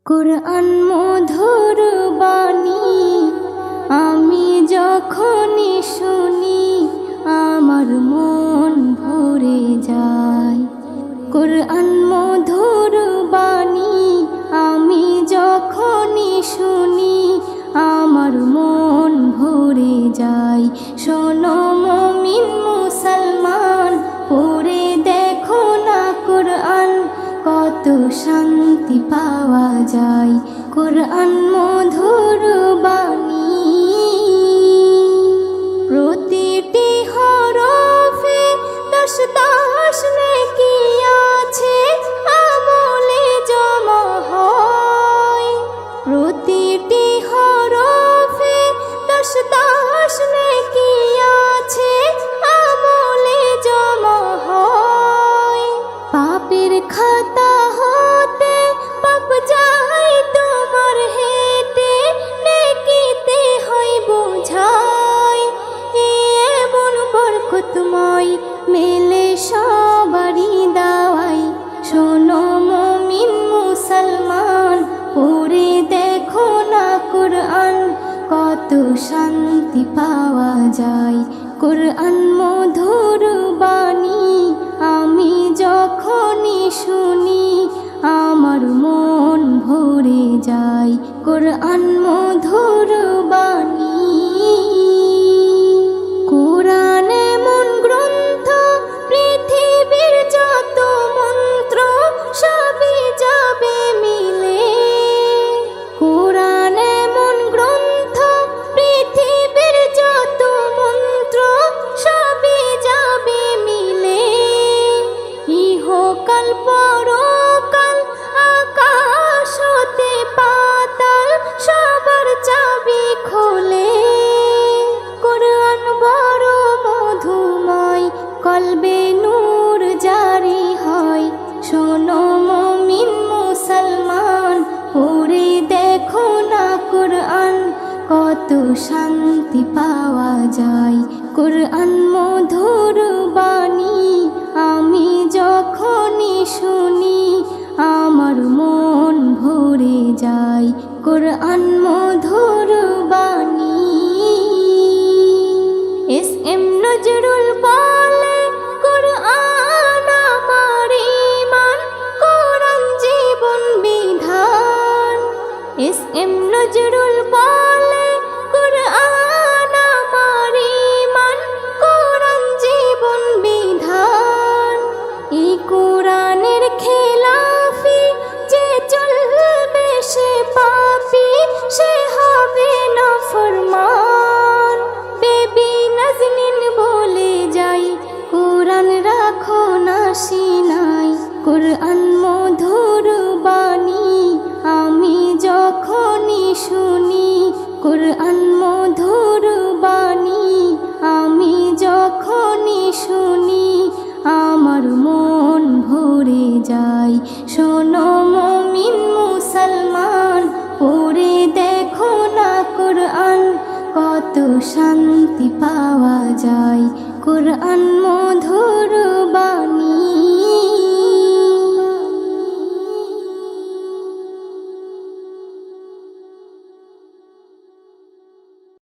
কুরআন মধুর বাণী আমি যখনই শুনি আমার মন ভরে যায়। কুরআন মধুর বাণী আমি যখনই শুনি আমার মন ভরে যায়। শোনো মুমিন মুসলমান, পড়ে দেখো না কুরআন, কত শান্তি পাওয়া যায়। কুরআন মধুর বাণী প্রতিটি হরফে 10 নেকি আছে, আমলে জমা হয়। প্রতিটি হরফে 10 নেকি আছে, আমলে জমা হয়। পাপের খাতা হতে পাপ যায় তোমার হেঁটে, নেকিতে হয় বোঝাই। এমন বরকতময় মেলে সবারই দাওয়াই। শোনো মুমিন মুসলমান, পড়ে দেখো না কুরআন, কত শান্তি পাওয়া যায়। কুরআন মধুর বাণী আমি যখনই শুনি আমার মন ভরে যায়। কুরআন মধুর বাণী কুরআন এমন গ্রন্থ, পৃথিবীর যত মন্ত্র সবই যাবে মিলে। কুরআন এমন গ্রন্থ, পৃথিবীর যত মন্ত্র সবই যাবে মিলে। ইহকাল পরকাল আকাশ হতে পাতাল সবার চাবি খোলে। কুরআন বড় মধুময়, কলবে নূর জারি হয়। শোনো মুমিন মুসলমান, পড়ে দেখো না কুরআন, কত শান্তি পাওয়া যায়। কুরআন মধুর বাণী আমি যখনই শুনি আমার মন ভরে যায়। কুরআন মধুর বাণী এস.এম. নজরুল বলে, কুরআন আমার ঈমান, কুরআন জীবন বিধান। এস.এম. নজরুল বলে, কুরআন আমার ঈমান, কুরআন জীবন বিধান। এই কুরআনের খেলাফি যে চলবে সে পাপী, সে হবে নাফরমান। বেবি নাজনীন বলে যাই, কুরআন রাখো না সিনাই। কুরআন মধুর বাণী আমি যখনই শুনি, কুরআন মধুর বাণী আমি যখনই শুনি আমার মন ভরে যায়। শোনো মুমিন মুসলমান, পড়ে দেখো না কুরআন, কত শান্তি পাওয়া যায়। কুরআন মধুর বাণী।